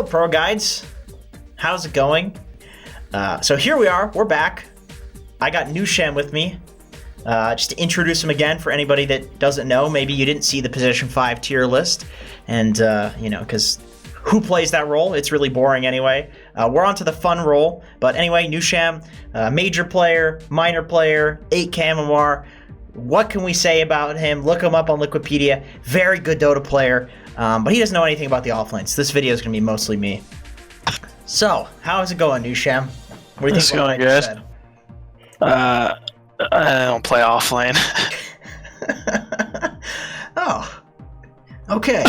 Hello, Proguides. How's it going? So here we are. We're back. I got Newsham with me. Just to introduce him again for anybody that doesn't know. Maybe you didn't see the position 5 tier list. And, because who plays that role? It's really boring anyway. We're on to the fun role. But anyway, Newsham, major player, minor player, 8k MMR. What can we say about him? Look him up on Wikipedia. Very good Dota player. But he doesn't know anything about the offlane, so this video is going to be mostly me. So, how is it going, Newsham? What do you think? It's going good. I don't play offlane. Oh, okay.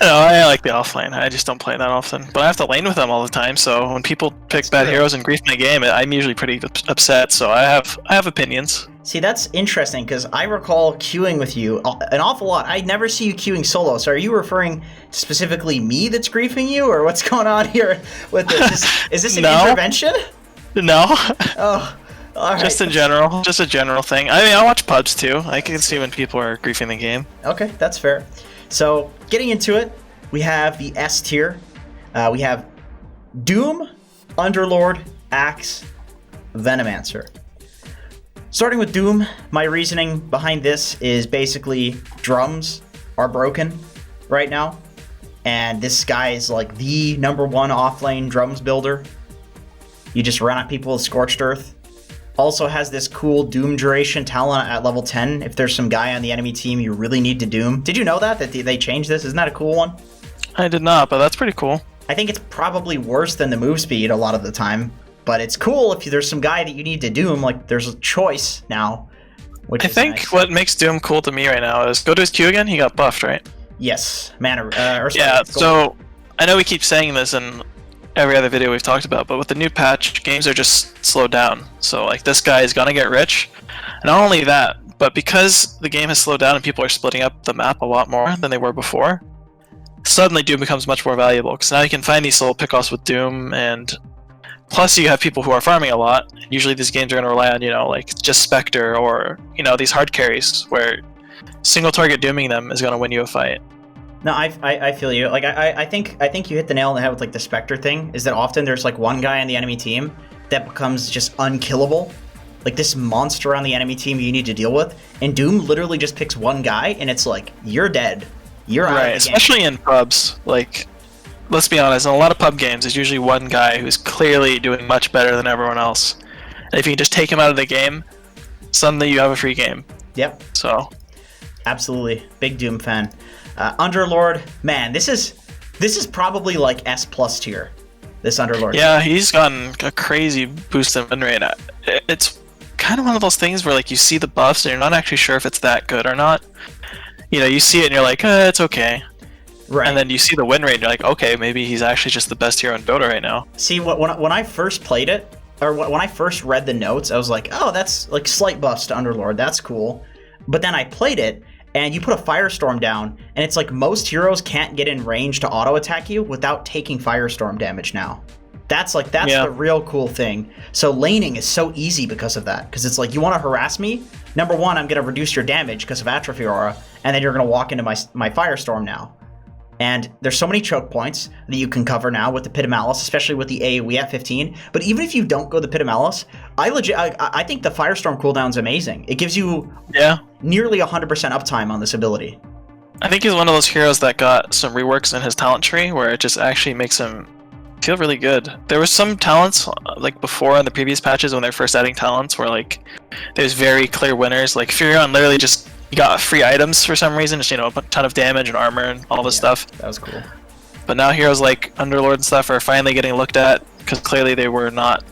No, I like the offlane. I just don't play that often. But I have to lane with them all the time, so when people pick bad heroes and grief my game, I'm usually pretty upset, so I have opinions. See, that's interesting, because I recall queuing with you an awful lot. I never see you queuing solo, so are you referring specifically me that's griefing you, or what's going on here with this? Is this an intervention? No. Oh, all right. Just in general. Just a general thing. I mean, I watch Pudge too. I can see when people are griefing the game. Okay, that's fair. So, getting into it, we have the S tier. We have Doom, Underlord, Axe, Venomancer. Starting with Doom, my reasoning behind this is basically drums are broken right now. And this guy is like the #1 offlane drums builder. You just run at people with Scorched Earth. Also has this cool Doom duration talent at level 10. If there's some guy on the enemy team you really need to Doom. Did you know that they changed this? Isn't that a cool one? I did not, but that's pretty cool. I think it's probably worse than the move speed a lot of the time. But it's cool if there's some guy that you need to Doom, like there's a choice now. Which I think nice. What makes Doom cool to me right now is go to his Q again. He got buffed, right? Yes, mana. Yeah. So I know we keep saying this in every other video we've talked about, but with the new patch, games are just slowed down. So like this guy is gonna get rich. And not only that, but because the game has slowed down and people are splitting up the map a lot more than they were before, suddenly Doom becomes much more valuable because now you can find these little pickoffs with Doom and. Plus, you have people who are farming a lot. Usually, these games are going to rely on, like just Spectre or these hard carries where single target dooming them is going to win you a fight. No, I feel you. Like I think you hit the nail on the head with like the Spectre thing. Is that often there's like one guy on the enemy team that becomes just unkillable, like this monster on the enemy team you need to deal with, and Doom literally just picks one guy and it's like you're dead, you're out of the game. Especially in pubs, like. Let's be honest, in a lot of pub games, there's usually one guy who's clearly doing much better than everyone else. And if you can just take him out of the game, suddenly you have a free game. Yep. So. Absolutely. Big Doom fan. Underlord, man, this is probably like S+ tier, this Underlord. Yeah, he's gotten a crazy boost in win rate. It's kind of one of those things where like you see the buffs and you're not actually sure if it's that good or not. You see it and you're like, it's okay. Right. And then you see the win rate, and you're like, okay, maybe he's actually just the best hero in Dota right now. See, when I first played it, or when I first read the notes, I was like, oh, that's like slight buffs to Underlord, that's cool. But then I played it, and you put a Firestorm down, and it's like most heroes can't get in range to auto-attack you without taking Firestorm damage now. That's the real cool thing. So laning is so easy because of that, because it's like, you want to harass me? #1, I'm going to reduce your damage because of Atrophy Aura, and then you're going to walk into my Firestorm now. And there's so many choke points that you can cover now with the Pit of Malice, especially with the AoE at 15. But even if you don't go the Pit of Malice, I think the Firestorm cooldown is amazing. It gives you nearly 100% uptime on this ability. I think he's one of those heroes that got some reworks in his talent tree where it just actually makes him feel really good. There were some talents like before in the previous patches when they're first adding talents where like there's very clear winners. Like Furion literally just got free items for some reason, just a ton of damage and armor and all this stuff. That was cool. But now heroes like Underlord and stuff are finally getting looked at because clearly they were not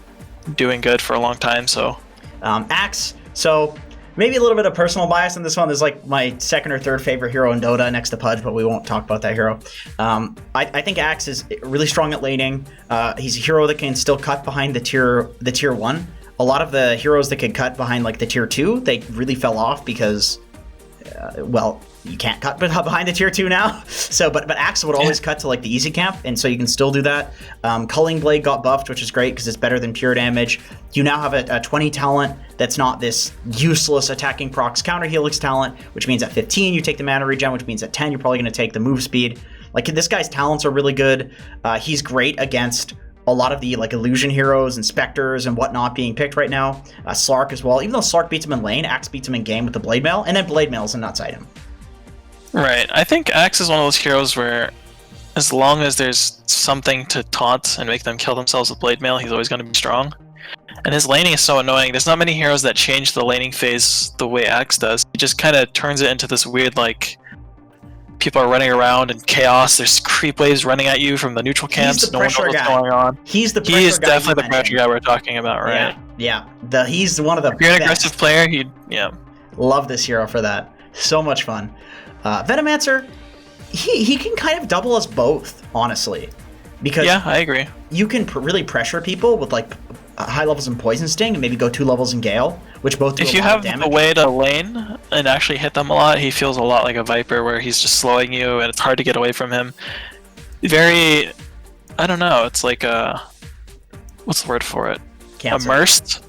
doing good for a long time. So Axe. So maybe a little bit of personal bias in this one. This is like my second or third favorite hero in Dota next to Pudge, but we won't talk about that hero. I think Axe is really strong at laning. He's a hero that can still cut behind the tier 1. A lot of the heroes that could cut behind like the tier 2, they really fell off because you can't cut behind the tier 2 now. So, but Axe would always cut to like the easy camp, and so you can still do that. Culling Blade got buffed, which is great because it's better than pure damage. You now have a 20 talent that's not this useless attacking procs counter helix talent, which means at 15 you take the mana regen, which means at 10 you're probably going to take the move speed. Like, this guy's talents are really good. He's great against a lot of the like illusion heroes and specters and whatnot being picked right now. Slark as well. Even though Slark beats him in lane, Axe beats him in game with the Blade Mail, and then Blade Mail is a nuts item. Right. I think Axe is one of those heroes where, as long as there's something to taunt and make them kill themselves with Blade Mail, he's always going to be strong. And his laning is so annoying. There's not many heroes that change the laning phase the way Axe does. He just kind of turns it into this weird, like, people are running around in chaos. There's creep waves running at you from the neutral camps. No one knows what's going on. He's the pressure He is guy definitely the pressure guy we're talking about, right? Yeah. He's one of the If you're an best. aggressive player, yeah. Love this hero for that. So much fun. Venomancer, he can kind of double us both, honestly. Because yeah, I agree. You can really pressure people with like high levels in Poison Sting and maybe go 2 levels in Gale, which both do if a you lot of have damage. a way to lane and actually hit them a lot, he feels a lot like a Viper, where he's just slowing you and it's hard to get away from him. Very, I don't know, it's like what's the word for it? Cancer. Immersed?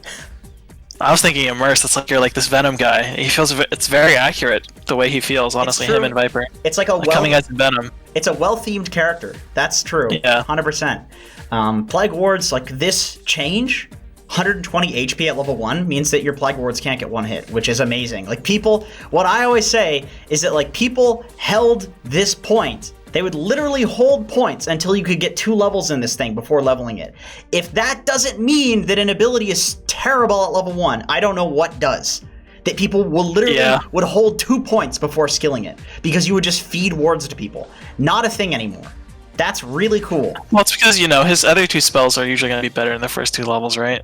I was thinking immersed. It's like you're like this Venom guy. He feels, it's very accurate the way he feels, honestly, him and Viper. It's like a coming as Venom. It's a well-themed character. That's true. Yeah. 100%. Plague Wards, like this change, 120 HP at level 1 means that your Plague Wards can't get one hit, which is amazing. Like people, what I always say is that like people held this point. They would literally hold points until you could get 2 levels in this thing before leveling it. If that doesn't mean that an ability is terrible at level 1, I don't know what does. That people will literally would hold 2 points before skilling it because you would just feed wards to people. Not a thing anymore. That's really cool. Well, it's because, you know, his other 2 spells are usually going to be better in the first 2 levels, right?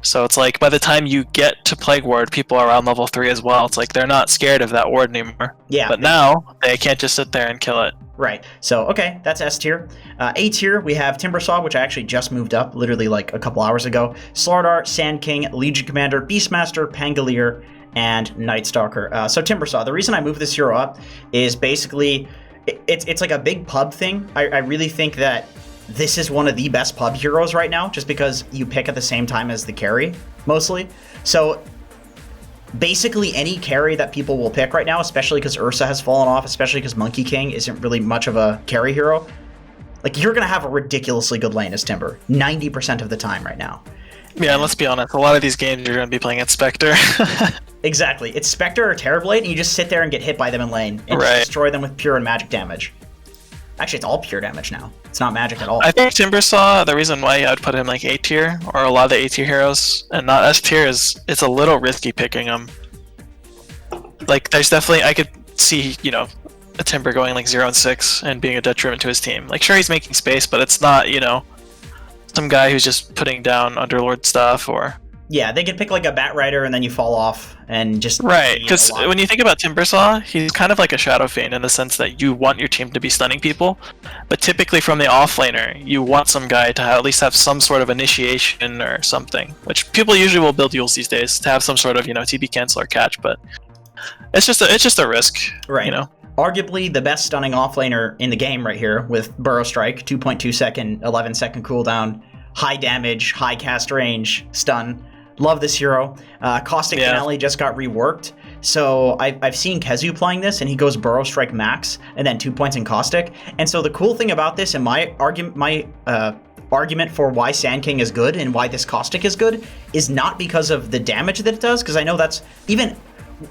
So it's like by the time you get to Plague Ward, people are around level 3 as well. It's like they're not scared of that ward anymore. Yeah. But now they can't just sit there and kill it. Right. So, okay, that's S tier. A tier, we have Timbersaw, which I actually just moved up literally like a couple hours ago. Slardar, Sand King, Legion Commander, Beastmaster, Pangolier, and Night Stalker. So Timbersaw, the reason I moved this hero up is basically it's like a big pub thing. I really think that this is one of the best pub heroes right now, just because you pick at the same time as the carry, mostly. So basically any carry that people will pick right now, especially because Ursa has fallen off, especially because Monkey King isn't really much of a carry hero, like you're going to have a ridiculously good lane as Timber, 90% of the time right now. Yeah, and let's be honest, a lot of these games you're going to be playing at Spectre. Exactly. It's Spectre or Terrorblade, and you just sit there and get hit by them in lane, and just destroy them with pure and magic damage. Actually, it's all pure damage now. It's not magic at all. I think Timbersaw, the reason why I would put him like A tier, or a lot of the A tier heroes, and not S tier, is it's a little risky picking him. Like, there's definitely, I could see, you know, a Timber going like 0 and 6 and being a detriment to his team. Like, sure, he's making space, but it's not, you know, some guy who's just putting down Underlord stuff, or... Yeah, they could pick like a Bat Rider and then you fall off and just... Right, because when you think about Timbersaw, he's kind of like a Shadow Fiend in the sense that you want your team to be stunning people, but typically from the offlaner, you want some guy to at least have some sort of initiation or something, which people usually will build Yules these days, to have some sort of, you know, TB cancel or catch, but it's just a risk, right? You know? Arguably the best stunning offlaner in the game right here with Burrow Strike, 2.2 second, 11 second cooldown, high damage, high cast range, stun. Love this hero. Caustic Finale just got reworked. So I've seen Kezu playing this, and he goes Burrow Strike max, and then 2 points in Caustic. And so the cool thing about this, and my argument for why Sand King is good and why this Caustic is good, is not because of the damage that it does, because I know that's... Even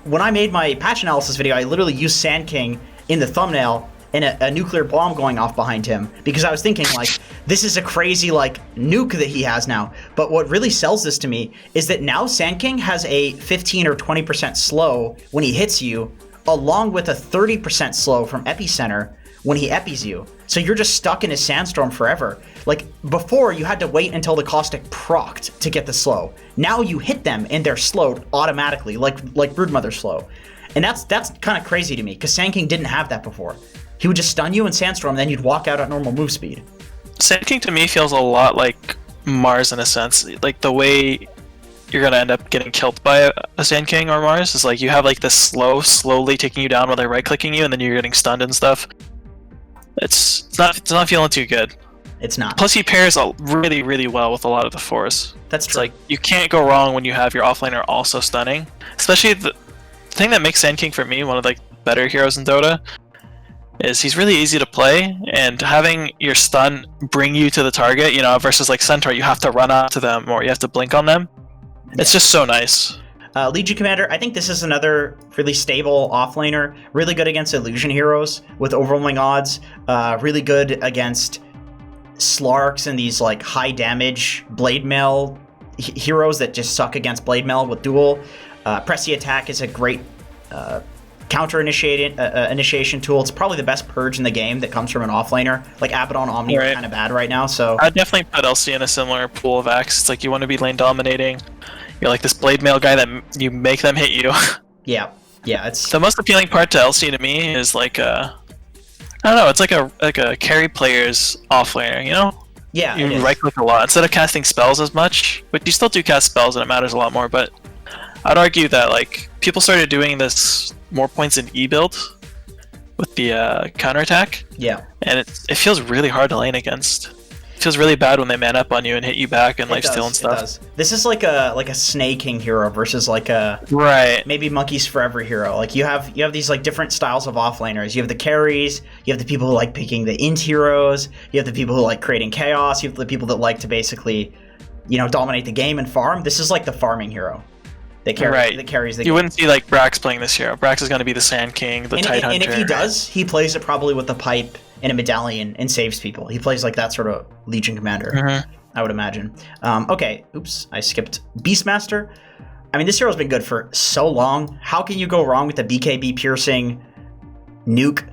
when I made my patch analysis video, I literally used Sand King in the thumbnail and a nuclear bomb going off behind him, because I was thinking, like, this is a crazy, like, nuke that he has now. But what really sells this to me is that now Sand King has a 15 or 20% slow when he hits you, along with a 30% slow from Epicenter when he epis you. So you're just stuck in his Sandstorm forever. Like, before, you had to wait until the Caustic procced to get the slow. Now you hit them, and they're slowed automatically, like Broodmother slow. And that's kind of crazy to me, because Sand King didn't have that before. He would just stun you in Sandstorm, and then you'd walk out at normal move speed. Sand King to me feels a lot like Mars in a sense. Like the way you're gonna end up getting killed by a Sand King or Mars is like you have like this slowly taking you down while they're right-clicking you, and then you're getting stunned and stuff. It's not feeling too good. It's not. Plus he pairs really, really well with a lot of the fours. That's true. It's like you can't go wrong when you have your offlaner also stunning. Especially the thing that makes Sand King for me one of the better heroes in Dota is he's really easy to play, and having your stun bring you to the target, you know, versus like Centaur, you have to run up to them or you have to blink on them. It's just so nice. Legion Commander, I think this is another really stable offlaner, really good against illusion heroes with overwhelming odds, really good against Slarks and these like high damage blade mail heroes that just suck against blade mail with duel. Press the attack is a great counter initiation tool. It's probably the best purge in the game that comes from an offlaner. Like Abaddon Omni are kind of bad right now, so I'd definitely put LC in a similar pool of acts. It's like you want to be lane dominating. You're like this blade mail guy that you make them hit you. yeah, it's the most appealing part to LC to me is like I don't know, it's like a carry player's offlaner, you know? Yeah, you right click a lot instead of casting spells as much, but you still do cast spells and it matters a lot more. But I'd argue that like people started doing this more points in E build with the counterattack. Yeah, and it feels really hard to lane against. It feels really bad when they man up on you and hit you back and lifesteal and stuff. It does. This is like a Snake King hero versus like a maybe Monkeys Forever hero. Like you have these like different styles of offlaners. You have the carries, you have the people who like picking the int heroes, you have the people who like creating chaos, you have the people that like to basically, you know, dominate the game and farm. This is like the farming hero. That carries the game. You wouldn't see like Brax playing this hero. Brax is going to be the Sand King, the Tite Hunter. And if he does, he plays it probably with a pipe and a medallion and saves people. He plays like that sort of Legion Commander, I would imagine. Okay, oops, I skipped Beastmaster. I mean, this hero's been good for so long. How can you go wrong with the BKB piercing nuke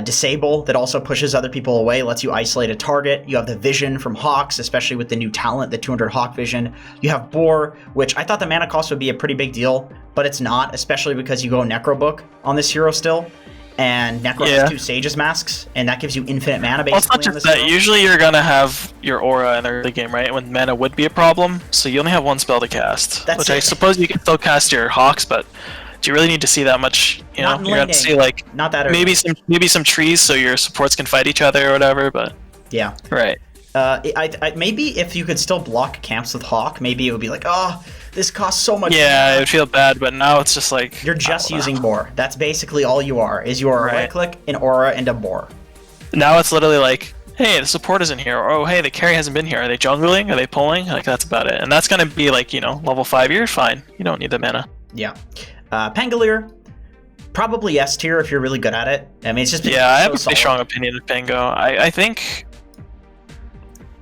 disable that also pushes other people away, lets you isolate a target? You have the vision from Hawks, especially with the new talent, the 200 Hawk vision. You have Boar, which I thought the mana cost would be a pretty big deal, but it's not, especially because you go Necro book on this hero still. And Necro has 2 Sage's masks, and that gives you infinite mana basically. Well, it's not just that. Usually you're going to have your aura in the early game, right? When mana would be a problem, so you only have one spell to cast. I suppose you can still cast your Hawks, but do you really need to see that much? You know, you're going to see like not that maybe some trees so your supports can fight each other or whatever, but yeah. Right. Maybe if you could still block camps with Hawk, maybe it would be like, oh, this costs so much. Yeah, it would feel bad, but now it's just like you're just using Boar. That's basically all you are. Is you are a right click, an aura, and a Boar. Now it's literally like, hey, the support isn't here. Or, oh, hey, the carry hasn't been here. Are they jungling? Are they pulling? Like that's about it. And that's gonna be like, you know, level 5. You're fine. You don't need the mana. Yeah. Pangolier, probably S tier if you're really good at it. I mean, it's just I have a pretty strong opinion of Pango. I think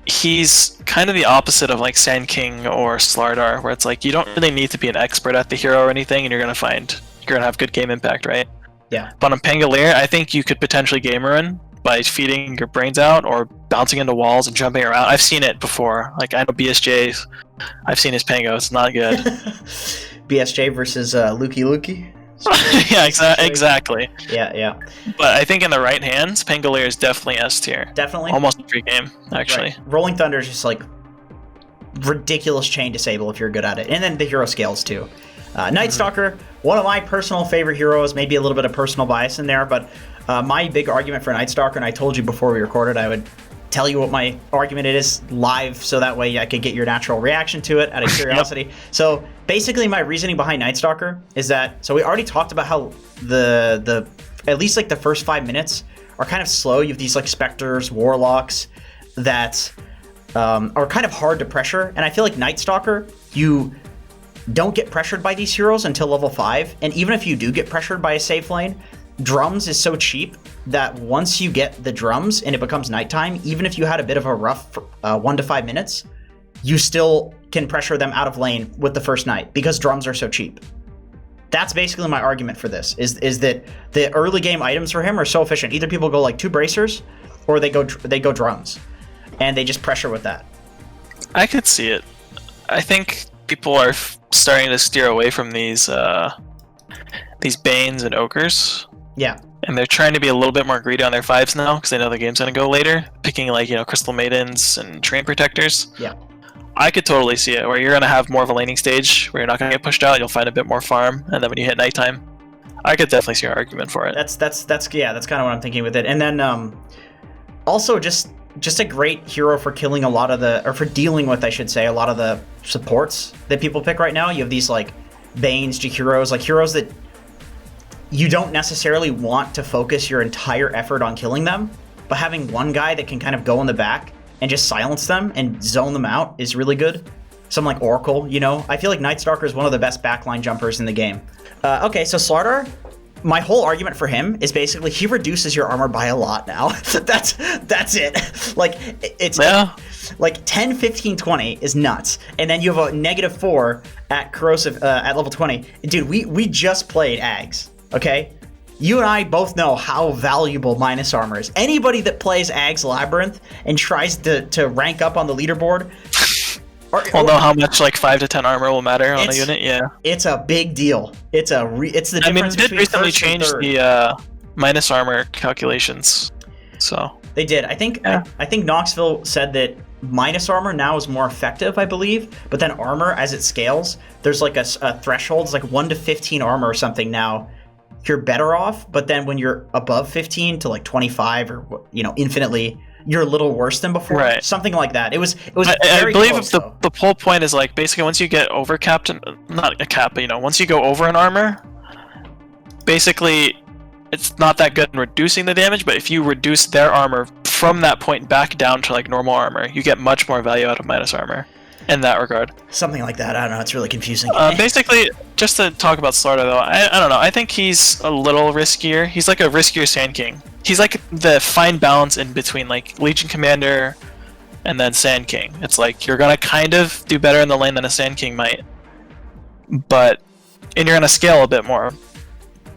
he's kind of the opposite of like Sand King or Slardar, where it's like you don't really need to be an expert at the hero or anything, and you're gonna have good game impact, right? Yeah. But on Pangolier, I think you could potentially game ruin by feeding your brains out or bouncing into walls and jumping around. I've seen it before. Like I know BSJ, I've seen his Pango. It's not good. BSJ versus Lukey. Yeah, exactly. Yeah. But I think in the right hands, Pangolier is definitely S tier. Definitely. Almost every game, actually. Right. Rolling Thunder is just like ridiculous chain disable if you're good at it. And then the hero scales too. Night Stalker, one of my personal favorite heroes, maybe a little bit of personal bias in there, but my big argument for Night Stalker, and I told you before we recorded, I would tell you what my argument is live so that way I could get your natural reaction to it out of curiosity. Yep. So basically my reasoning behind Night Stalker is that, so we already talked about how the at least like the first 5 minutes are kind of slow. You have these like Spectres, Warlocks that are kind of hard to pressure, and I feel like Night Stalker, you don't get pressured by these heroes until level 5, and even if you do get pressured by a safe lane, drums is so cheap that once you get the drums and it becomes nighttime, even if you had a bit of a rough 1 to 5 minutes, you still can pressure them out of lane with the first night because drums are so cheap. That's basically my argument for this, is that the early game items for him are so efficient. Either people go like 2 bracers or they go drums and they just pressure with that. I could see it. I think people are starting to steer away from these Banes and Ogres. Yeah. And they're trying to be a little bit more greedy on their 5s now because they know the game's going to go later, picking like, you know, Crystal Maidens and Train Protectors. Yeah. I could totally see it, where you're going to have more of a laning stage, where you're not going to get pushed out, you'll find a bit more farm, and then when you hit nighttime, I could definitely see your argument for it. That's kind of what I'm thinking with it. And then also just a great hero for killing a lot of or for dealing with, I should say, a lot of the supports that people pick right now. You have these like Banes, Jakiros, like heroes that you don't necessarily want to focus your entire effort on killing them, but having one guy that can kind of go in the back and just silence them and zone them out is really good. Something like Oracle, you know? I feel like Night Stalker is one of the best backline jumpers in the game. Okay, so Slardar, my whole argument for him is basically he reduces your armor by a lot now. That's it. Like, it's like 10, 15, 20 is nuts. And then you have a -4 at corrosive at level 20. Dude, we just played Ags, okay? You and I both know how valuable minus armor is. Anybody that plays Ags Labyrinth and tries to rank up on the leaderboard will know how much like 5 to 10 armor will matter on a unit. Yeah, it's a big deal. It's the difference they did between recently first and change third. the minus armor calculations, so They did. I think Knoxville said that minus armor now is more effective, I believe, but then armor as it scales, there's like a threshold. It's like 1 to 15 armor or something now. You're better off, but then when you're above 15 to like 25 or, you know, infinitely, you're a little worse than before. Right. Something like that. It was very I believe close, the whole point is like basically once you get over capped, not a cap, but you know, once you go over an armor, basically it's not that good in reducing the damage, but if you reduce their armor from that point back down to like normal armor, you get much more value out of minus armor in that regard. Something like that. I don't know. It's really confusing. Basically, just to talk about Slardar though, I don't know. I think he's a little riskier. He's like a riskier Sand King. He's like the fine balance in between like Legion Commander and then Sand King. It's like you're gonna kind of do better in the lane than a Sand King might, and you're gonna scale a bit more.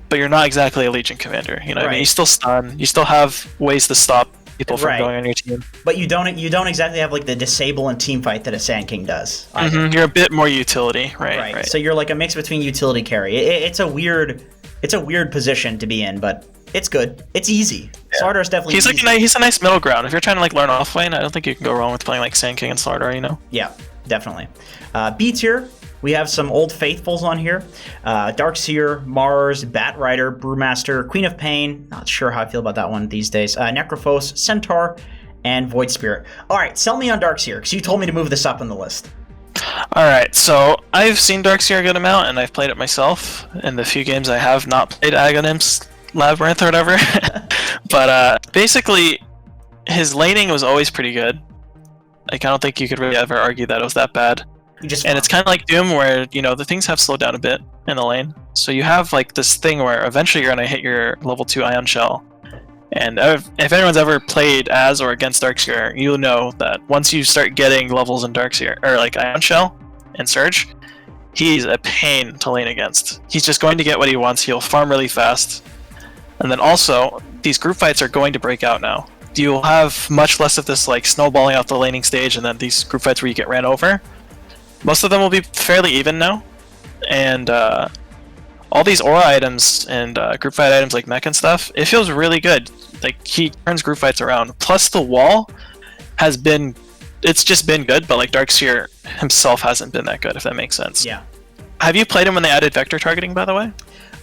But you're not exactly a Legion Commander. You know what I mean? You still stun. You still have ways to stop people from going on your team. But you don't exactly have like the disable and team fight that a Sand King does. You're a bit more utility, right? So you're like a mix between utility carry. It's a weird position to be in, but it's good. It's easy. Slardar's definitely he's easy. He's a nice middle ground. If you're trying to like learn Offlane, I don't think you can go wrong with playing like Sand King and Slardar, you know? Yeah, definitely. B tier, we have some old faithfuls on here. Darkseer, Mars, Batrider, Brewmaster, Queen of Pain. Not sure how I feel about that one these days. Necrophos, Centaur, and Void Spirit. All right, sell me on Darkseer, because you told me to move this up on the list. Alright, so I've seen Darkseer a good amount, and I've played it myself. In the few games I have not played Aghanim's Labyrinth or whatever. But basically, his laning was always pretty good. Like, I don't think you could really ever argue that it was that bad. And it's kind of like Doom, where, you know, the things have slowed down a bit in the lane. So you have, like, this thing where eventually you're going to hit your level 2 Ion Shell. And if anyone's ever played as or against Darkseer, you'll know that once you start getting levels in Darkseer, or like Ion Shell and Surge, he's a pain to lane against. He's just going to get what he wants, he'll farm really fast. And then also, these group fights are going to break out now. You'll have much less of this like snowballing out the laning stage and then these group fights where you get ran over. Most of them will be fairly even now. And all these aura items and group fight items like mech and stuff, it feels really good. Like, he turns group fights around. Plus the wall has been, it's just been good, but like Darkseer himself hasn't been that good, if that makes sense. Yeah. Have you played him when they added vector targeting, by the way?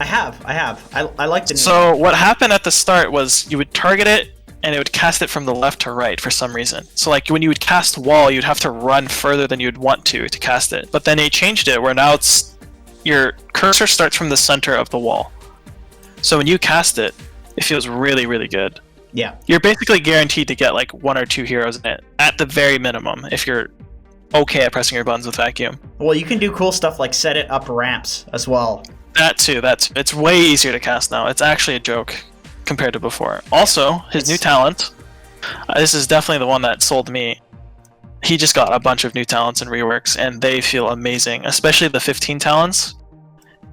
I have. I like the new So what happened at the start was you would target it and it would cast it from the left to right for some reason. So like when you would cast wall, you'd have to run further than you'd want to cast it. But then they changed it where now it's your cursor starts from the center of the wall. So when you cast it, it feels really, really good. Yeah. You're basically guaranteed to get like 1 or 2 heroes in it at the very minimum if you're okay at pressing your buttons with vacuum. Well, you can do cool stuff like set it up ramps as well. That too. It's way easier to cast now. It's actually a joke compared to before. Also, his new talent. This is definitely the one that sold me. He just got a bunch of new talents and reworks, and they feel amazing. Especially the 15 talents.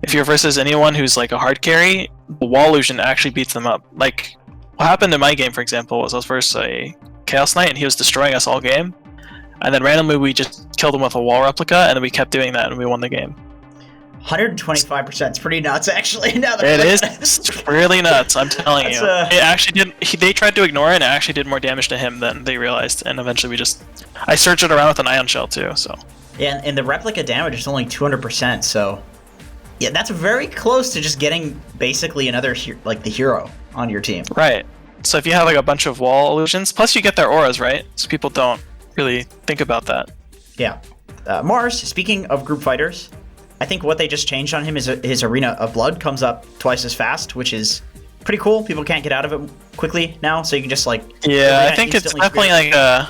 If you're versus anyone who's like a hard carry, the wall illusion actually beats them up. Like what happened in my game, for example, was I was versus a Chaos Knight, and he was destroying us all game. And then randomly we just killed him with a wall replica, and then we kept doing that, and we won the game. 125%. It's pretty nuts, actually. Now that it is. It's really nuts. I'm telling you. It actually did. They tried to ignore it, and it actually did more damage to him than they realized. And eventually, I searched it around with an Ion Shell too. So. Yeah, and the replica damage is only 200%. So, yeah, that's very close to just getting basically another like the hero on your team. Right. So if you have like a bunch of wall illusions, plus you get their auras, right? So people don't really think about that. Yeah. Mars. Speaking of group fighters. I think what they just changed on him is his Arena of Blood comes up twice as fast, which is pretty cool. People can't get out of it quickly now, so you can just like... Yeah, I think it's definitely like a...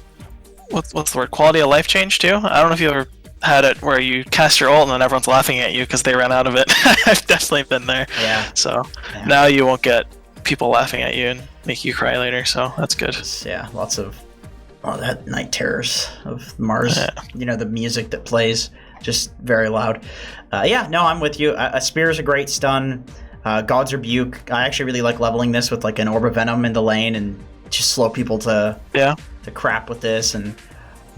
What's the word? Quality of life change too? I don't know if you ever had it where you cast your ult and then everyone's laughing at you because they ran out of it. I've definitely been there. Yeah. So now you won't get people laughing at you and make you cry later, so that's good. Yeah, lots of... Oh, that Night Terrors of Mars. Yeah. You know, the music that plays, just very loud. Yeah, no, I'm with you. A Spear is a great stun. God's Rebuke. I actually really like leveling this with like an Orb of Venom in the lane and just slow people to crap with this. And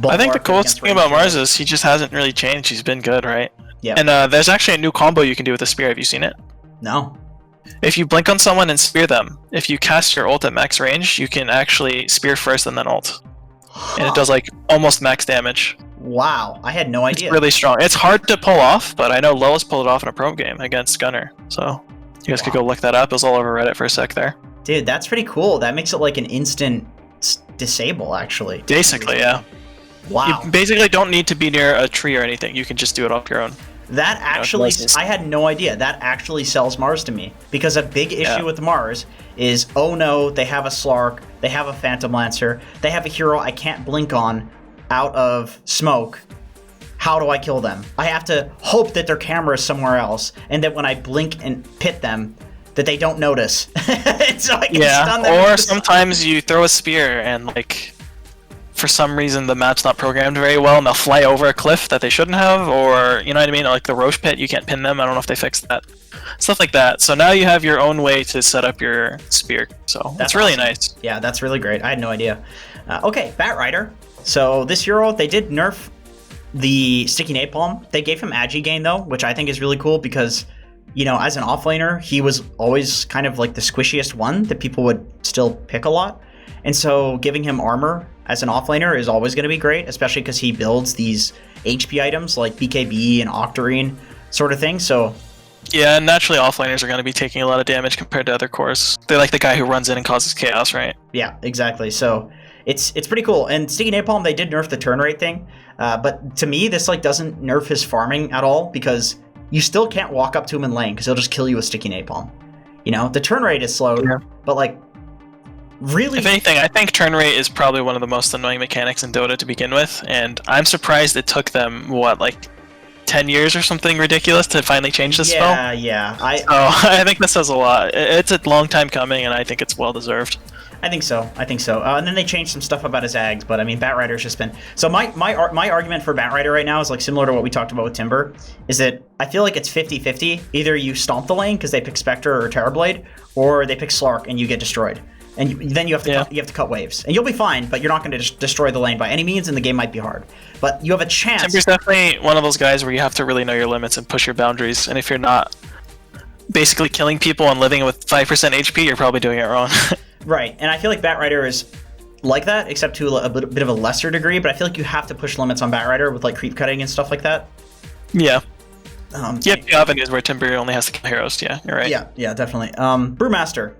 I think the coolest thing about Mars is he just hasn't really changed. He's been good, right? Yeah. And there's actually a new combo you can do with the Spear. Have you seen it? No. If you blink on someone and spear them, if you cast your ult at max range, you can actually spear first and then ult. And it does like almost max damage. Wow, I had no idea. It's really strong. It's hard to pull off, but I know Lois pulled it off in a pro game against Gunner. So you guys could go look that up. It was all over Reddit for a sec there. Dude, that's pretty cool. That makes it like an instant disable, actually. Basically, yeah. Wow. You basically don't need to be near a tree or anything. You can just do it off your own. That actually, I had no idea. That actually sells Mars to me. Because a big issue with Mars is, oh no, they have a Slark, they have a Phantom Lancer, they have a hero I can't blink on out of smoke. How do I kill them? I have to hope that their camera is somewhere else, and that when I blink and pit them, that they don't notice. So I can stun them. Or sometimes you throw a spear and like... for some reason the map's not programmed very well and they'll fly over a cliff that they shouldn't have, or you know what I mean, like the Roche pit, you can't pin them. I don't know if they fixed that. Stuff like that. So now you have your own way to set up your spear. So that's really nice. Yeah, that's really great. I had no idea. Okay, Batrider. So this hero, they did nerf the Sticky Napalm. They gave him Agi gain though, which I think is really cool because, you know, as an offlaner, he was always kind of like the squishiest one that people would still pick a lot. And so giving him armor as an offlaner is always going to be great, especially because he builds these HP items like BKB and Octarine sort of thing. So yeah, and naturally offlaners are going to be taking a lot of damage compared to other cores. They're like the guy who runs in and causes chaos, right? Yeah, exactly. So it's pretty cool. And Sticky Napalm, they did nerf the turn rate thing, but to me this like doesn't nerf his farming at all because you still can't walk up to him in lane because he'll just kill you with Sticky Napalm. You know, the turn rate is slowed, but like really, if anything, I think turn rate is probably one of the most annoying mechanics in Dota to begin with, and I'm surprised it took them what, like 10 years or something ridiculous to finally change this spell. Yeah. I think this says a lot. It's a long time coming, and I think it's well deserved. I think so. And then they changed some stuff about his Ags, but I mean, Batrider's just been... So my argument for Batrider right now is like similar to what we talked about with Timber, is that I feel like it's 50-50. Either you stomp the lane because they pick Spectre or Terrorblade, or they pick Slark and you get destroyed. And then you have to cut waves, and you'll be fine. But you're not going to destroy the lane by any means, and the game might be hard. But you have a chance. Timber's definitely one of those guys where you have to really know your limits and push your boundaries. And if you're not basically killing people and living with 5% HP, you're probably doing it wrong. Right, and I feel like Batrider is like that, except to a bit of a lesser degree. But I feel like you have to push limits on Batrider with like creep cutting and stuff like that. Yeah. The avenues where Timber only has to kill heroes. Yeah, you're right. Yeah, definitely. Brewmaster.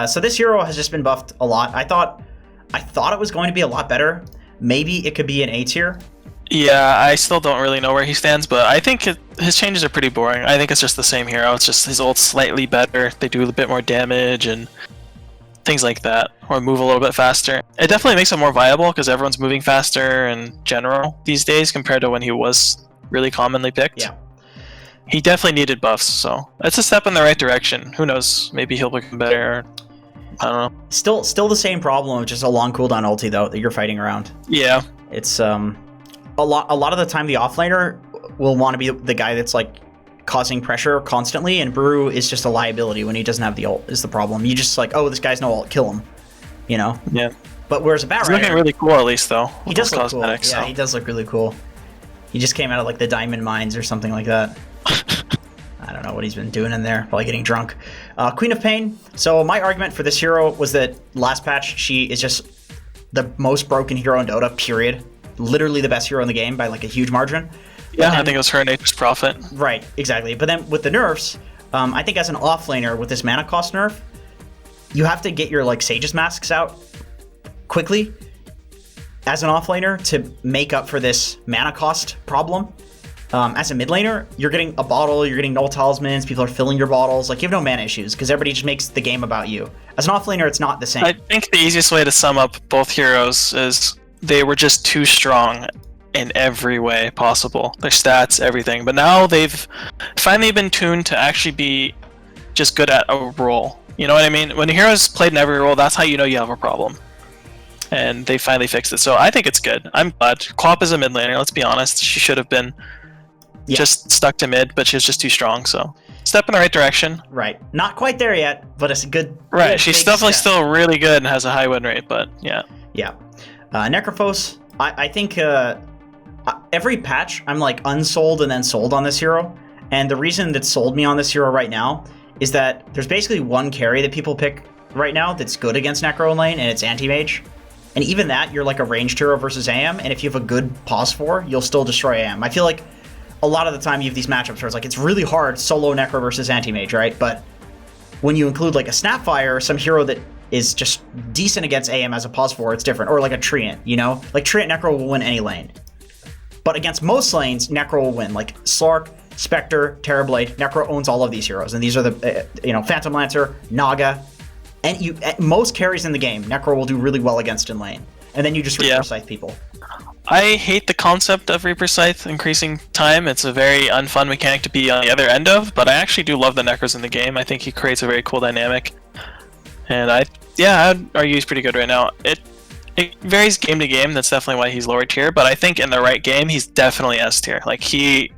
So this hero has just been buffed a lot. I thought it was going to be a lot better. Maybe it could be an A tier. Yeah, I still don't really know where he stands, but I think his changes are pretty boring. I think it's just the same hero. It's just his ult's slightly better. They do a bit more damage and things like that, or move a little bit faster. It definitely makes it more viable because everyone's moving faster in general these days compared to when he was really commonly picked. Yeah. He definitely needed buffs, so it's a step in the right direction. Who knows? Maybe he'll become better. I don't know. Still the same problem of just a long cooldown ulti though that you're fighting around. Yeah. It's a lot of the time the offlaner will want to be the guy that's like causing pressure constantly, and Brew is just a liability when he doesn't have the ult is the problem. You just like, oh, this guy's no ult, kill him. You know? Yeah. But whereas a Batrider, he's looking really cool at least though. He does look cool. Yeah, he does look really cool. He just came out of like the diamond mines or something like that. I don't know what he's been doing in there, probably getting drunk. Queen of Pain. So my argument for this hero was that last patch, she is just the most broken hero in Dota, period. Literally the best hero in the game by like a huge margin. Yeah, I think it was her Nature's Prophet. Right, exactly. But then with the nerfs, I think as an offlaner with this mana cost nerf, you have to get your like Sage's Masks out quickly as an offlaner to make up for this mana cost problem. As a mid laner, you're getting a bottle, you're getting null talismans, people are filling your bottles. Like, you have no mana issues because everybody just makes the game about you. As an offlaner, it's not the same. I think the easiest way to sum up both heroes is they were just too strong in every way possible. Their stats, everything. But now they've finally been tuned to actually be just good at a role. You know what I mean? When a hero's played in every role, that's how you know you have a problem. And they finally fixed it. So I think it's good. I'm glad. Klopp is a mid laner, let's be honest. She should have been just stuck to mid, but she was just too strong, so step in the right direction. Right. Not quite there yet, but it's a good. Right. Good She's definitely still really good and has a high win rate, but yeah. Yeah. Necrophos, I think every patch I'm like unsold and then sold on this hero. And the reason that sold me on this hero right now is that there's basically one carry that people pick right now that's good against Necro in lane, and it's anti-mage. And even that, you're like a ranged hero versus AM, and if you have a good pause 4, you'll still destroy AM. I feel like a lot of the time you have these matchups where it's like it's really hard solo Necro versus anti-mage, right? But when you include like a Snapfire or some hero that is just decent against AM as a pause 4, it's different. Or like a Treant, you know? Like Treant Necro will win any lane. But against most lanes, Necro will win. Like Slark, Spectre, Terrorblade, Necro owns all of these heroes. And these are the, Phantom Lancer, Naga. And most carries in the game, Necro will do really well against in lane. And then you just Reaper Scythe people. I hate the concept of Reaper Scythe increasing time. It's a very unfun mechanic to be on the other end of, but I actually do love the Necros in the game. I think he creates a very cool dynamic. And I'd argue he's pretty good right now. It varies game to game, that's definitely why he's lower tier, but I think in the right game, he's definitely S tier. Like, he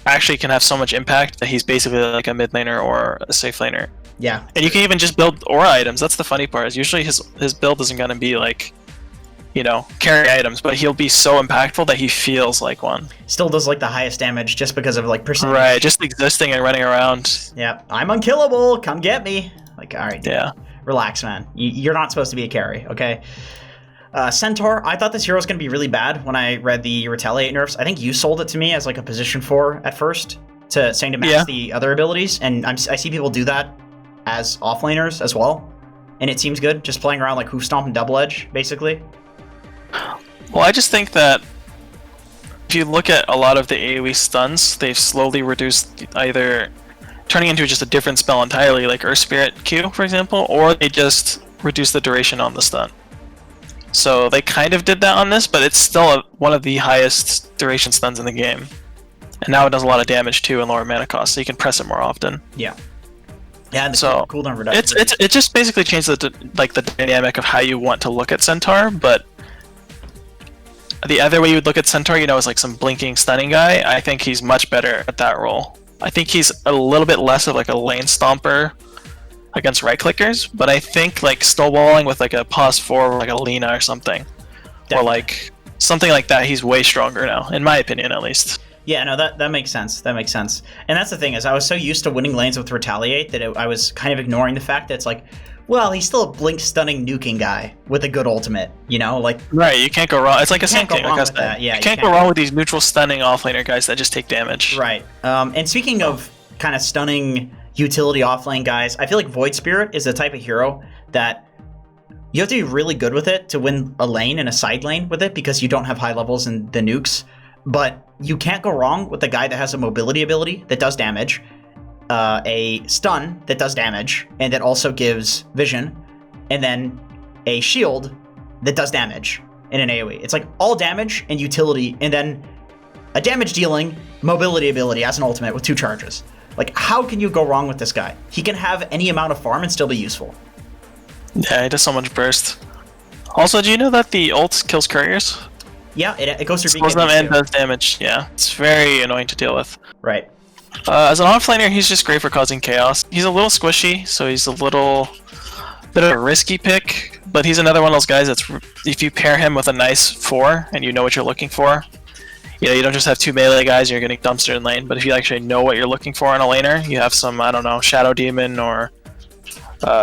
actually can have so much impact that he's basically like a mid laner or a safe laner. Yeah. And you can even just build aura items. That's the funny part, is usually his build isn't going to be like, carry items, but he'll be so impactful that he feels like one. Still does like the highest damage just because of like percentage. Right, just existing and running around. Yeah, I'm unkillable, come get me. Like, all right, yeah, relax, man. You're not supposed to be a carry, okay? Centaur, I thought this hero was going to be really bad when I read the Retaliate nerfs. I think you sold it to me as like a position 4 at first, saying to match the other abilities, and I see people do that as offlaners as well, and it seems good, just playing around like Hoof Stomp and Double Edge, basically. Well, I just think that if you look at a lot of the AoE stuns, they've slowly reduced either turning into just a different spell entirely, like Earth Spirit Q, for example, or they just reduce the duration on the stun. So they kind of did that on this, but it's still one of the highest duration stuns in the game. And now it does a lot of damage too and lower mana cost, so you can press it more often. Yeah. Yeah, and the so cooldown reduction. It just basically changes the dynamic of how you want to look at Centaur, but the other way you would look at Centaur, is like some blinking stunning guy. I think he's much better at that role. I think he's a little bit less of like a lane stomper against right clickers, but I think like stonewalling with like a pause 4 or like a Lina or something, or like something like that, he's way stronger now, in my opinion at least. Yeah, no, that makes sense. That makes sense. And that's the thing, is I was so used to winning lanes with Retaliate that I was kind of ignoring the fact that it's like, well, he's still a blink stunning nuking guy with a good ultimate, like. Right, you can't go wrong. It's like a same thing. Like that. Yeah, you can't go wrong with these neutral stunning offlaner guys that just take damage. Right. And speaking of kind of stunning utility offlane guys, I feel like Void Spirit is the type of hero that you have to be really good with it to win a lane and a side lane with it, because you don't have high levels in the nukes. But you can't go wrong with a guy that has a mobility ability that does damage, a stun that does damage and that also gives vision, and then a shield that does damage in an AoE. It's like all damage and utility, and then a damage dealing mobility ability as an ultimate with 2 charges. Like, how can you go wrong with this guy? He can have any amount of farm and still be useful. Yeah, he does so much burst. Also, do you know that the ult kills couriers? Yeah, it goes through slows them and does damage. Yeah, it's very annoying to deal with. Right. As an offlaner, he's just great for causing chaos. He's a little squishy, so he's a little bit of a risky pick, but he's another one of those guys that's, if you pair him with a nice 4 and you know what you're looking for, you don't just have 2 melee guys and you're getting dumpster in lane, but if you actually know what you're looking for in a laner, you have some, I don't know, Shadow Demon or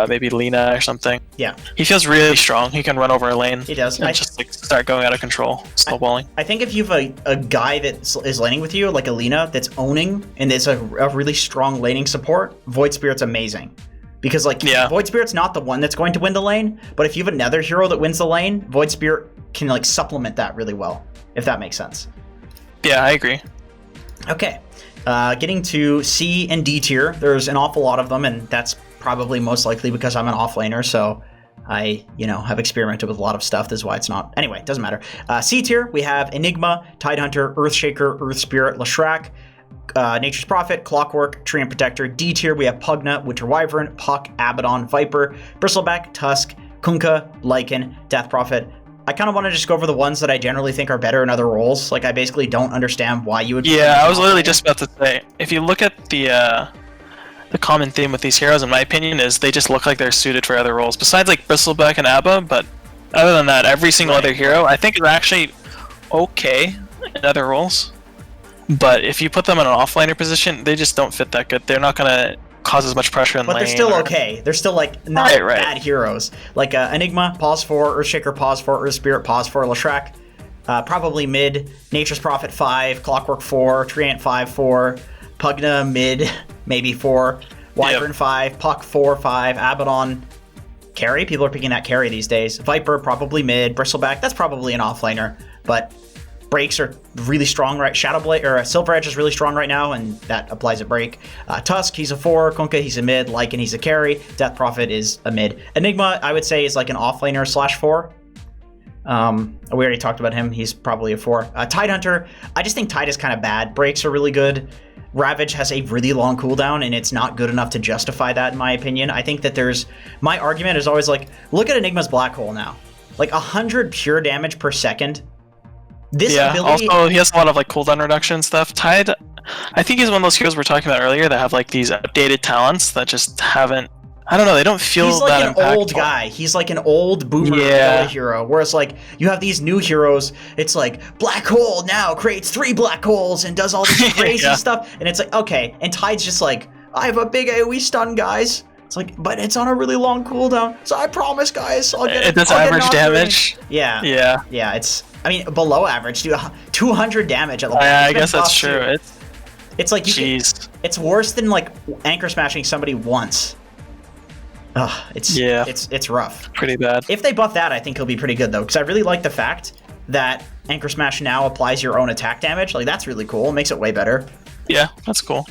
maybe Lina or something. Yeah. He feels really strong. He can run over a lane. He does. And just like start going out of control, snowballing. I think if you have a guy that is laning with you, like a Lina, that's owning and is a really strong laning support, Void Spirit's amazing. Because Void Spirit's not the one that's going to win the lane, but if you have another hero that wins the lane, Void Spirit can supplement that really well, if that makes sense. Yeah, I agree. Okay, getting to C and D tier. There's an awful lot of them, and that's probably most likely because I'm an offlaner, so I, have experimented with a lot of stuff. This is why it's not. Anyway, doesn't matter. C tier, we have Enigma, Tidehunter, Earthshaker, Earth Spirit, Lashrak, Nature's Prophet, Clockwork, Treant Protector. D tier, we have Pugna, Winter Wyvern, Puck, Abaddon, Viper, Bristleback, Tusk, Kunkka, Lycan, Death Prophet. I kind of want to just go over the ones that I generally think are better in other roles. Like, I basically don't understand why you would... Yeah, I was literally just about to say, if you look at the common theme with these heroes, in my opinion, is they just look like they're suited for other roles. Besides, like, Bristleback and Abba, but other than that, every single other hero, I think is actually okay in other roles. But if you put them in an offlaner position, they just don't fit that good. They're not going to cause as much pressure in lane. But they're still okay. They're still, like, not bad heroes. Like, Enigma, pause 4, Earthshaker, pause 4, Earth Spirit, pause 4, Lashrak, probably mid, Nature's Prophet 5, Clockwork 4, Treant 5, 4, Pugna mid, maybe 4, Wyvern 5, Puck 4, 5, Abaddon, carry. People are picking that carry these days. Viper, probably mid, Bristleback, that's probably an offlaner, but breaks are really strong, right? Shadowblade or Silver Edge is really strong right now, and that applies a break. Tusk, he's a 4. Kunkka, he's a mid. Lycan, he's a carry. Death Prophet is a mid. Enigma, I would say, is like an offlaner / 4. We already talked about him. He's probably a 4. Tidehunter, I just think Tide is kind of bad. Breaks are really good. Ravage has a really long cooldown, and it's not good enough to justify that, in my opinion. I think that my argument is always like, look at Enigma's Black Hole now. Like 100 pure damage per second. This ability... also he has a lot of like cooldown reduction stuff. Tide, I think he's one of those heroes we were talking about earlier that have like these updated talents that just haven't, I don't know, they don't feel he's like that an impactful. old guy. He's like an old boomer hero. Whereas like you have these new heroes, it's like Black Hole now creates 3 black holes and does all this crazy stuff. And it's like, okay. And Tide's just like, I have a big AoE stun, guys. It's like, but it's on a really long cooldown. So I promise, guys, I'll get it. It does average damage. Yeah. It's, I mean, below average, 200 damage at level. I guess that's true. It's like it's worse than like anchor smashing somebody once. It's rough. Pretty bad. If they buff that, I think he'll be pretty good though, because I really like the fact that anchor smash now applies your own attack damage. Like that's really cool. It makes it way better. Yeah, that's cool.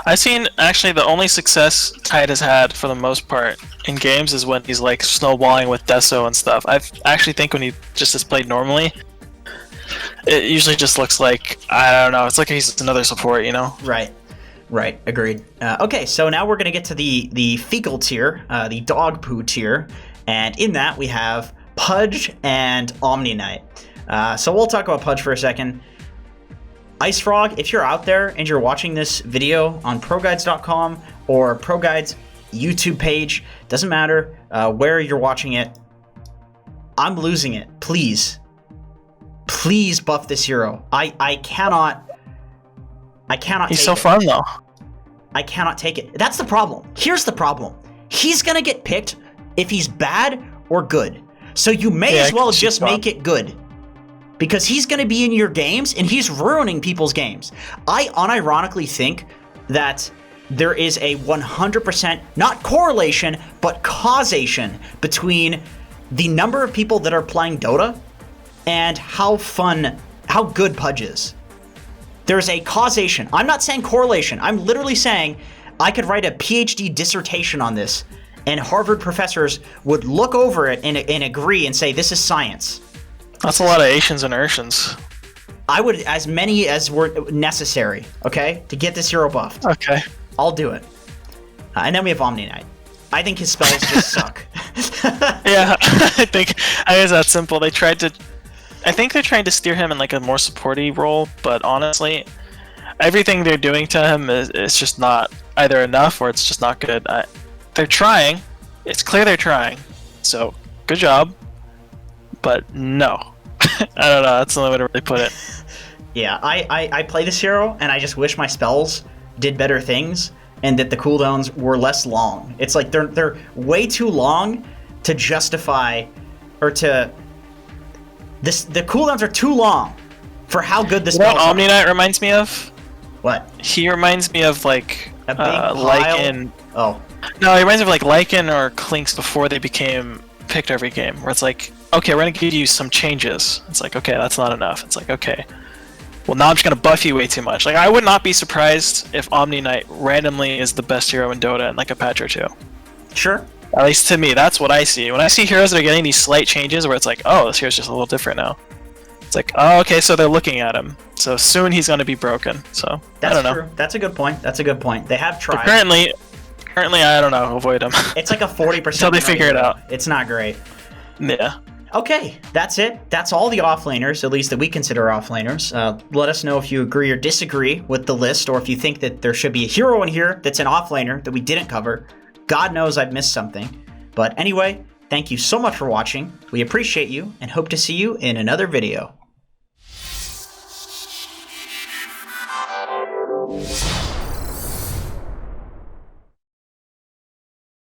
I've seen actually the only success Tide has had for the most part in games is when he's like snowballing with Deso and stuff. I actually think when he just is played normally, it usually just looks like, I don't know, it's like he's another support, you know? Right. Agreed. Okay, so now we're going to get to the fecal tier, the dog poo tier, and in that we have Pudge and Omni Knight. So we'll talk about Pudge for a second. Ice Frog, if you're out there and you're watching this video on Proguides.com or Proguides YouTube page, doesn't matter where you're watching it, I'm losing it. Please buff this hero. I cannot. He's so fun though. I cannot take it. That's the problem. Here's the problem. He's gonna get picked if he's bad or good. So you may as well just make it good. Because he's going to be in your games, and he's ruining people's games. I unironically think that there is a 100%, not correlation, but causation between the number of people that are playing Dota and how good Pudge is. There's a causation. I'm not saying correlation. I'm literally saying I could write a PhD dissertation on this, and Harvard professors would look over it and agree and say, this is science. That's a lot of Asians and Urshans. I would, as many as were necessary, okay, to get this hero buffed. Okay. I'll do it. And then we have Omni Knight. I think his spells just suck. Yeah, I guess that's simple. I think they're trying to steer him in like a more supporty role, but honestly, everything they're doing to him is just not either enough or it's just not good. They're trying. It's clear they're trying. So, good job. But no. I don't know, that's the only way to really put it. Yeah, I play this hero, and I just wish my spells did better things, and that the cooldowns were less long. It's like they're way too long to justify, or to... The cooldowns are too long for how good the spells are. What Omni Knight reminds me of? What? He reminds me of like... A big pile? Lycan. Oh. No, he reminds me of like Lycan or Clinks before they became picked every game, where it's like, okay, we're gonna give you some changes. It's like, okay, that's not enough. It's like, okay, well, now I'm just gonna buff you way too much. Like, I would not be surprised if Omni Knight randomly is the best hero in Dota in like a patch or two. Sure. At least to me, that's what I see. When I see heroes that are getting these slight changes where it's like, oh, this hero's just a little different now. It's like, oh, okay, so they're looking at him. So soon he's gonna be broken. So That's I don't true. know. That's a good point. That's a good point. They have tried. But currently, I don't know. Avoid him. It's like a 40% until they figure it out. It's not great. Yeah. Okay, that's it. That's all the offlaners, at least that we consider offlaners. Let us know if you agree or disagree with the list, or if you think that there should be a hero in here that's an offlaner that we didn't cover. God knows I've missed something. But anyway, thank you so much for watching. We appreciate you and hope to see you in another video.